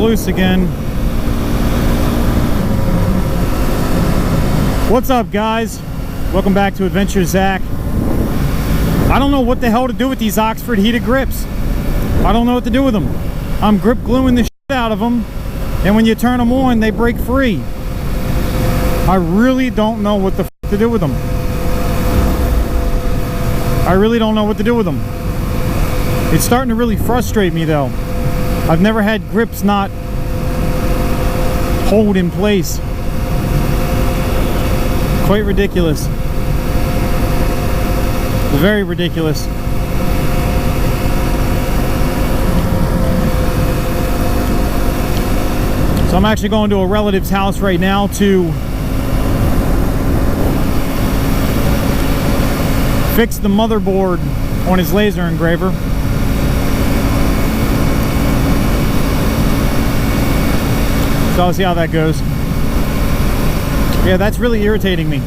loose again. What's up, guys? Welcome back to AdventurerZack. I don't know what the hell to do with these Oxford heated grips. I don't know what to do with them. I'm grip gluing the shit out of them, and when you turn them on, they break free. I really don't know what the f to do with them. I really don't know what to do with them. It's starting to really frustrate me, though. I've never had grips not hold in place. Quite ridiculous. Very ridiculous. So I'm actually going to a relative's house right now to fix the motherboard on his laser engraver. So I'll see how that goes. Yeah, that's really irritating me.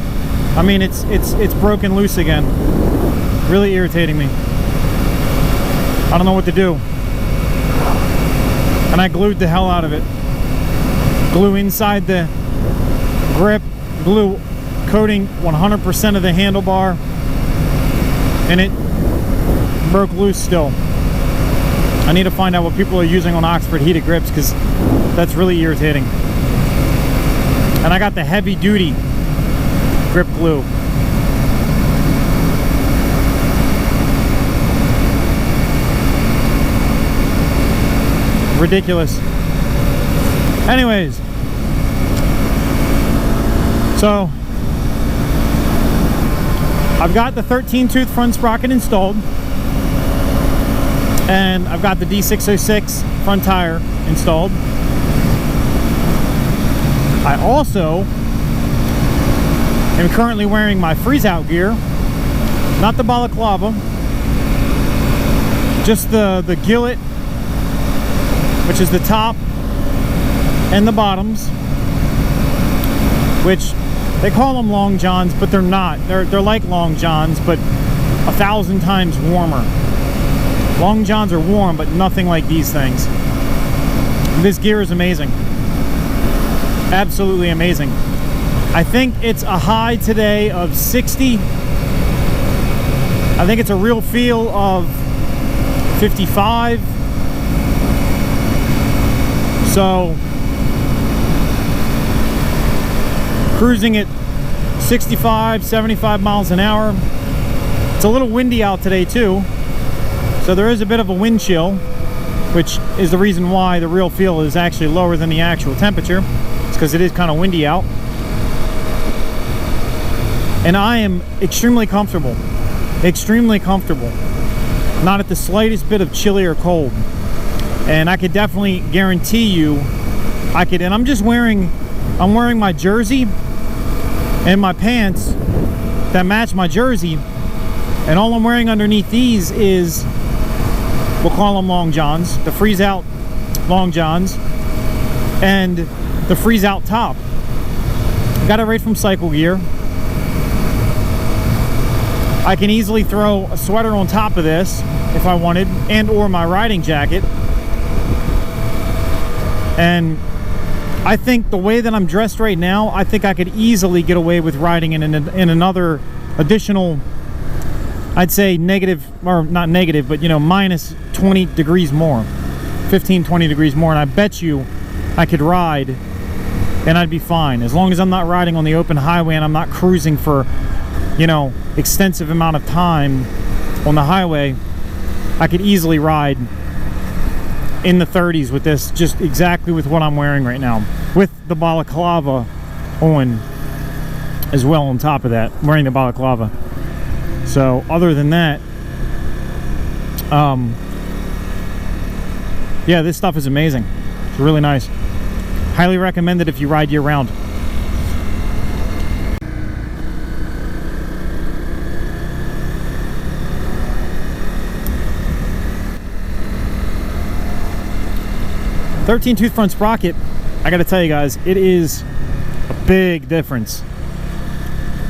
I mean, it's broken loose again. Really irritating me. I don't know what to do. And I glued the hell out of it. Glue inside the grip, glue coating 100% of the handlebar, and it broke loose still. I need to find out what people are using on Oxford heated grips, because that's really irritating. And I got the heavy duty grip glue. Ridiculous. Anyways, so I've got the 13-tooth front sprocket installed, and I've got the D606 front tire installed. I also am currently wearing my Freeze Out gear, not the balaclava, just the gillet, which is the top and the bottoms, which they call them long johns, but they're not. They're like long johns, but 1,000 times warmer. Long johns are warm, but nothing like these things. This gear is amazing. Absolutely amazing. I think it's a high today of 60. I think it's a real feel of 55. So cruising at 65, 75 miles an hour. It's a little windy out today too, so there is a bit of a wind chill, which is the reason why the real feel is actually lower than the actual temperature. It's because it is kind of windy out. And I am extremely comfortable. Extremely comfortable. Not at the slightest bit of chilly or cold. And I could definitely guarantee you, and I'm wearing my jersey and my pants that match my jersey, and all I'm wearing underneath these is, we'll call them long johns, the Freeze Out long johns, and the Freeze Out top. Got it right from CycleGear. I can easily throw a sweater on top of this if I wanted, and or my riding jacket. And I think the way that I'm dressed right now, I think I could easily get away with riding in another additional, I'd say negative, or not negative, but you know, minus 20 degrees more, 15, 20 degrees more. And I bet you I could ride and I'd be fine. As long as I'm not riding on the open highway and I'm not cruising for, you know, extensive amount of time on the highway, I could easily ride in the 30s with this, just exactly with what I'm wearing right now, with the balaclava on as well on top of that, wearing the balaclava. So other than that, yeah, this stuff is amazing. It's really nice. Highly recommend it if you ride year round. "13-tooth front sprocket," I gotta tell you guys, it is a big difference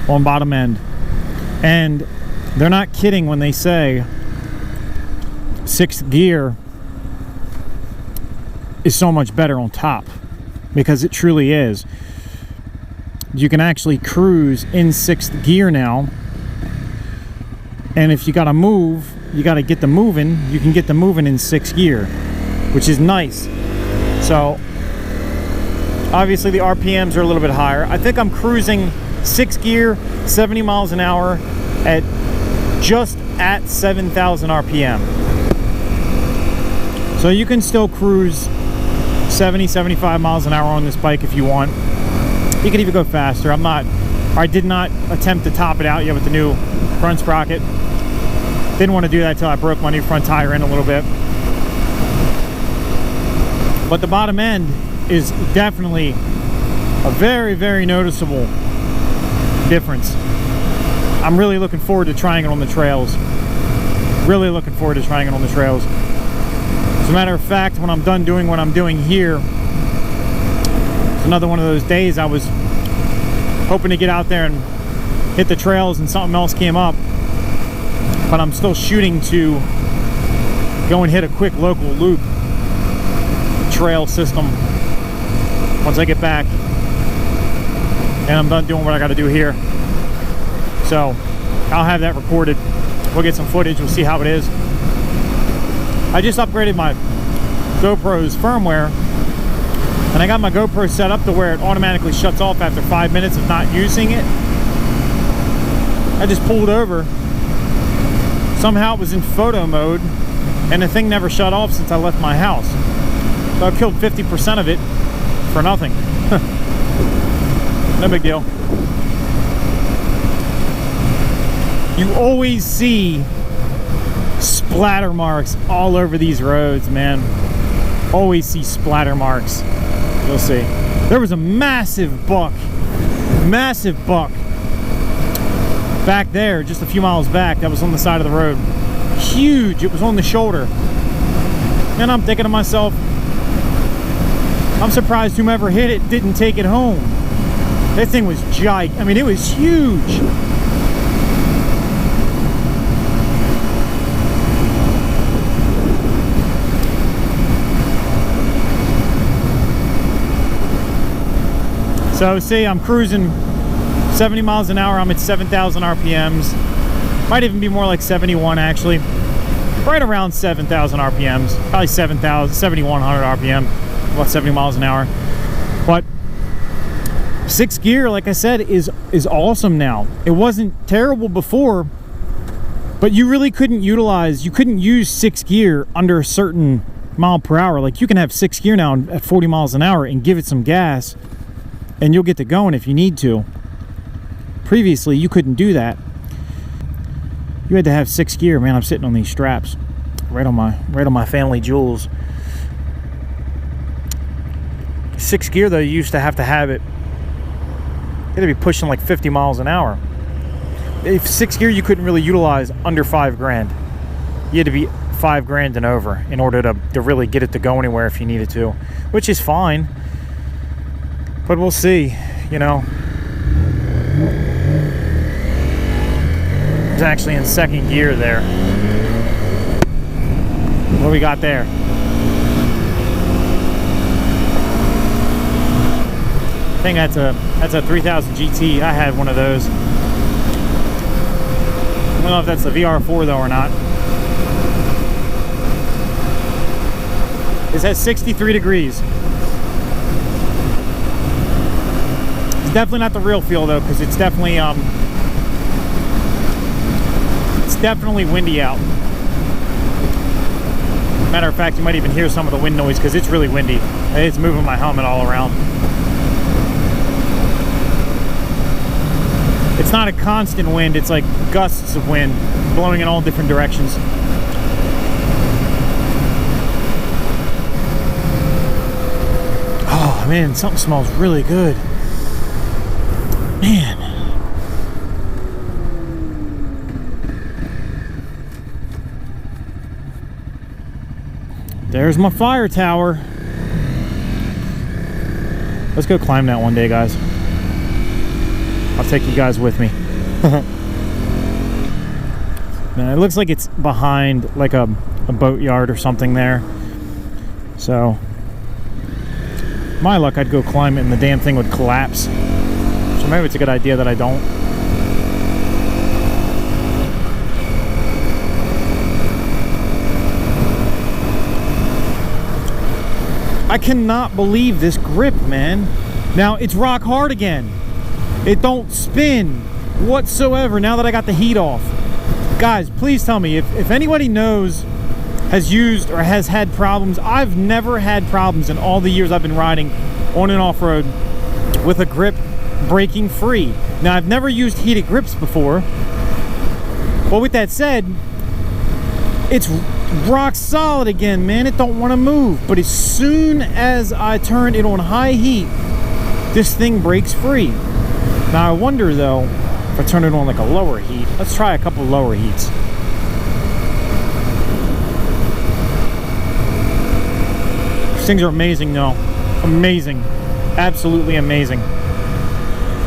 on bottom end. And they're not kidding when they say 6th gear is so much better on top, because it truly is. You can actually cruise in 6th gear now, and if you gotta move, you gotta get the moving, you can get the moving in 6th gear, which is nice. So obviously the RPMs are a little bit higher. I think I'm cruising 6th gear, 70 miles an hour at just at 7,000 RPM. So you can still cruise 70, 75 miles an hour on this bike if you want. You can even go faster. I did not attempt to top it out yet with the new front sprocket. Didn't want to do that till I broke my new front tire in a little bit. But the bottom end is definitely a very, very noticeable difference. I'm really looking forward to trying it on the trails. Really looking forward to trying it on the trails. As a matter of fact, when I'm done doing what I'm doing here, it's another one of those days I was hoping to get out there and hit the trails and something else came up. But I'm still shooting to go and hit a quick local loop trail system once I get back and I'm done doing what I got to do here. So I'll have that recorded. We'll get some footage. We'll see how it is. I just upgraded my GoPro's firmware, and I got my GoPro set up to where it automatically shuts off after 5 minutes of not using it. I just pulled over. Somehow it was in photo mode, and the thing never shut off since I left my house. So I killed 50% of it for nothing. No big deal. You always see splatter marks all over these roads, man. Always see splatter marks. You'll see. There was a massive buck back there, just a few miles back, that was on the side of the road. Huge. It was on the shoulder. And I'm thinking to myself, I'm surprised whomever hit it didn't take it home. That thing was giant. I mean, it was huge. So see, I'm cruising 70 miles an hour. I'm at 7,000 RPMs. Might even be more like 71 actually. Right around 7,000 RPMs. Probably 7,100 RPM. About 70 miles an hour. But 6th gear, like I said, is awesome now. It wasn't terrible before, but you really couldn't use 6th gear under a certain mile per hour. Like you can have 6th gear now at 40 miles an hour and give it some gas, and you'll get to going if you need to. Previously, you couldn't do that. You had to have 6th gear. Man, I'm sitting on these straps, right on my family jewels. 6th gear though, you used to have it. You had to be pushing like 50 miles an hour. If 6th gear, you couldn't really utilize under 5 grand. You had to be 5 grand and over in order to really get it to go anywhere if you needed to, which is fine. But we'll see, you know. It's actually in 2nd gear there. What do we got there? I think that's a 3000 GT. I had one of those. I don't know if that's the VR4 though or not. This has 63 degrees. It's definitely not the real feel though, because it's definitely windy out. Matter of fact, you might even hear some of the wind noise because it's really windy. It's moving my helmet all around. It's not a constant wind, it's like gusts of wind blowing in all different directions. Oh man, something smells really good. Man. There's my fire tower. Let's go climb that one day, guys. I'll take you guys with me. Now, it looks like it's behind like a boat yard or something there. So my luck, I'd go climb it and the damn thing would collapse. So maybe it's a good idea that I don't. I cannot believe this grip, man. Now, it's rock hard again. It don't spin whatsoever now that I got the heat off. Guys, please tell me if anybody knows, has used or has had problems. I've never had problems in all the years I've been riding on and off road with a grip breaking free. Now, I've never used heated grips before, but with that said, it's rock solid again, man. It don't want to move. But as soon as I turn it on high heat, this thing breaks free. Now I wonder though, if I turn it on like a lower heat. Let's try a couple lower heats. These things are amazing though. Amazing. Absolutely amazing.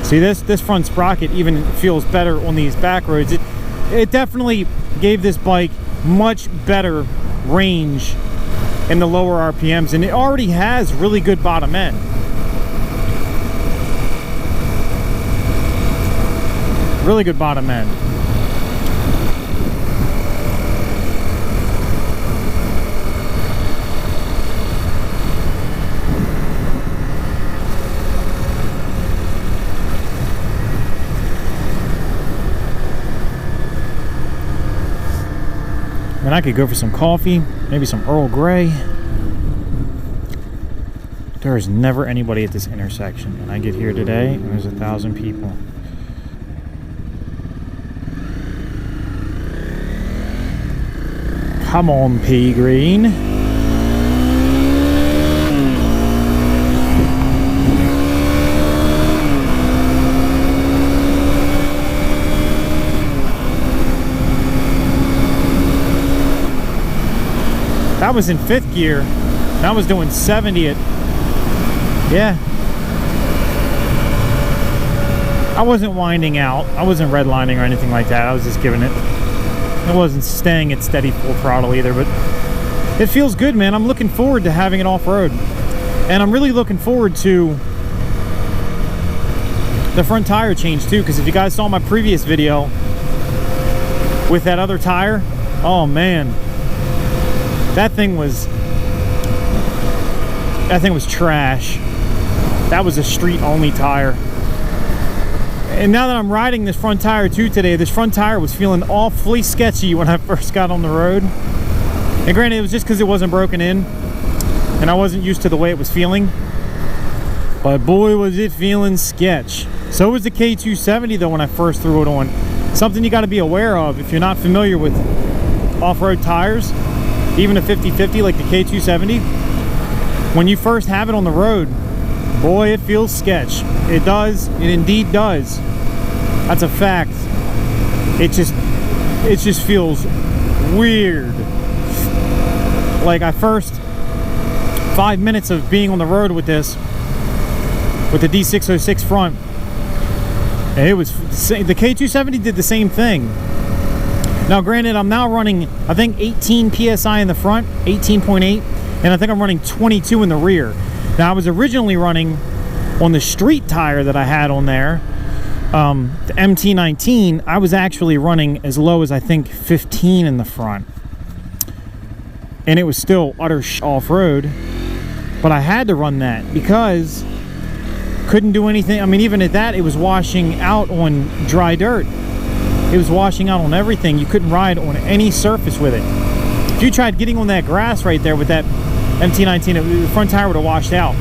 See, this front sprocket even feels better on these back roads. It definitely gave this bike much better range in the lower RPMs, and it already has really good bottom end. Really good bottom end. And I could go for some coffee, maybe some Earl Grey. There is never anybody at this intersection, and I get here today and there's 1,000 people. Come on, pea green. That was in 5th gear. That was doing 70 at, yeah. I wasn't winding out. I wasn't redlining or anything like that. I was just giving it. It wasn't staying at steady full throttle either, but it feels good, man. I'm looking forward to having it off-road. And I'm really looking forward to the front tire change too, because if you guys saw my previous video with that other tire, oh man, that thing was trash. That was a street only tire. And now that I'm riding this front tire too today, this front tire was feeling awfully sketchy when I first got on the road. And granted, it was just because it wasn't broken in and I wasn't used to the way it was feeling. But boy, was it feeling sketch. So was the K270 though when I first threw it on. Something you got to be aware of if you're not familiar with off-road tires, even a 50/50 like the K270. When you first have it on the road, boy, it feels sketch. It does. It indeed does. That's a fact. It just feels weird. Like I first 5 minutes of being on the road with this, with the D606 front, it was the K270 did the same thing. Now granted, I'm now running I think 18 psi in the front, 18.8, and I think I'm running 22 in the rear. Now I was originally running on the street tire that I had on there, the MT19. I was actually running as low as I think 15 in the front, and it was still utter off-road, but I had to run that because couldn't do anything. I mean, even at that, it was washing out on dry dirt. It was washing out on everything. You couldn't ride on any surface with it. If you tried getting on that grass right there with that MT19, the front tire would have washed out.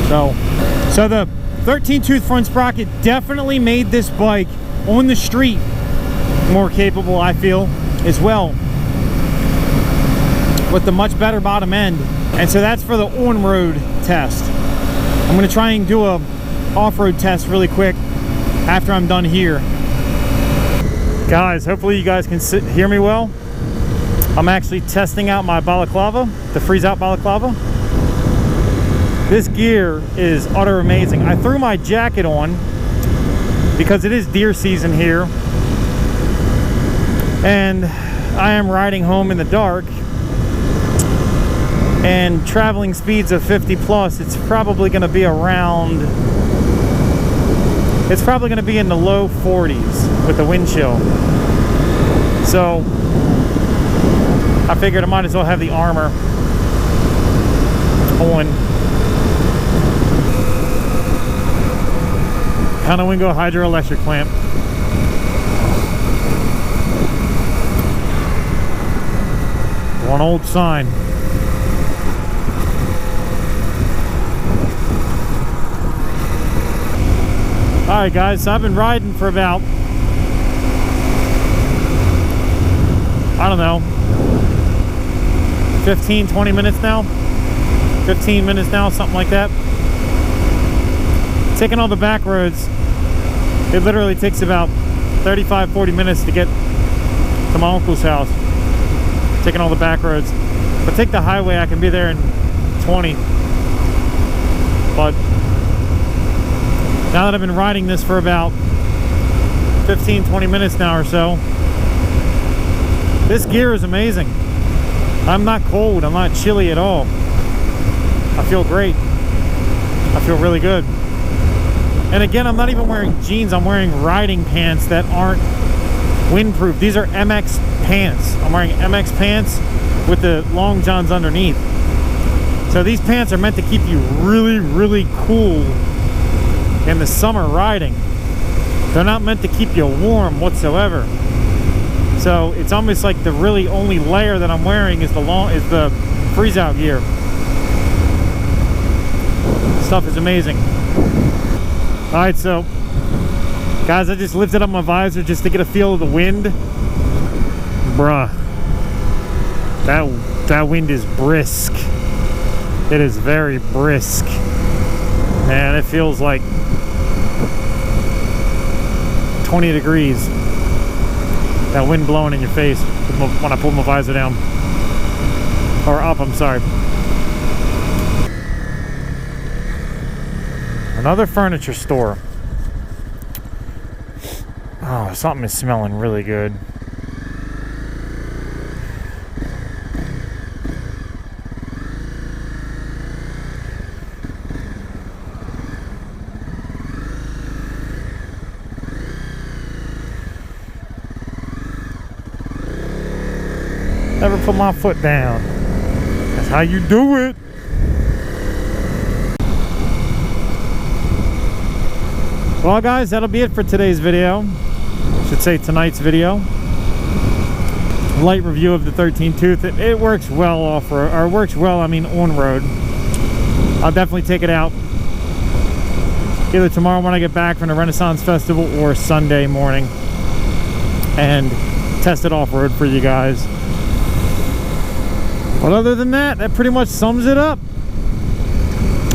So the 13-tooth front sprocket definitely made this bike on the street more capable, I feel, as well, with the much better bottom end. And so that's for the on-road test. I'm going to try and do a off-road test really quick after I'm done here. Guys, hopefully you guys can hear me well. I'm actually testing out my balaclava, the Freeze Out balaclava. This gear is utter amazing. I threw my jacket on because it is deer season here, and I am riding home in the dark. and traveling speeds of 50 plus, it's probably going to be around, it's probably going to be in the low 40s with the wind chill. So I figured I might as well have the armor on. Wingo hydroelectric plant. One old sign. Alright guys, so I've been riding for about, I don't know, 15-20 minutes now. 15 minutes now, something like that. Taking all the back roads, it literally takes about 35-40 minutes to get to my uncle's house. Taking all the back roads. If I take the highway, I can be there in 20. But now that I've been riding this for about 15-20 minutes now or so, this gear is amazing. I'm not cold, I'm not chilly at all. I feel great. I feel really good. And again, I'm not even wearing jeans, I'm wearing riding pants that aren't windproof. These are MX pants. I'm wearing MX pants with the long johns underneath. So these pants are meant to keep you really, really cool in the summer riding. They're not meant to keep you warm whatsoever. So it's almost like the really only layer that I'm wearing is the Freeze Out gear. Stuff is amazing. Alright, so guys, I just lifted up my visor just to get a feel of the wind. Bruh, that wind is brisk. It is very brisk. Man, it feels like 20 degrees. That wind blowing in your face when I pull my visor down. Or up, I'm sorry. Another furniture store. Oh, something is smelling really good. Never put my foot down. That's how you do it. Well guys, that'll be it for today's video. I should say tonight's video. Light review of the 13 tooth. It works well off-road, or works well, I mean on-road. I'll definitely take it out either tomorrow when I get back from the Renaissance Festival or Sunday morning and test it off-road for you guys. But other than that, that pretty much sums it up.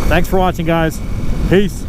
Thanks for watching, guys. Peace.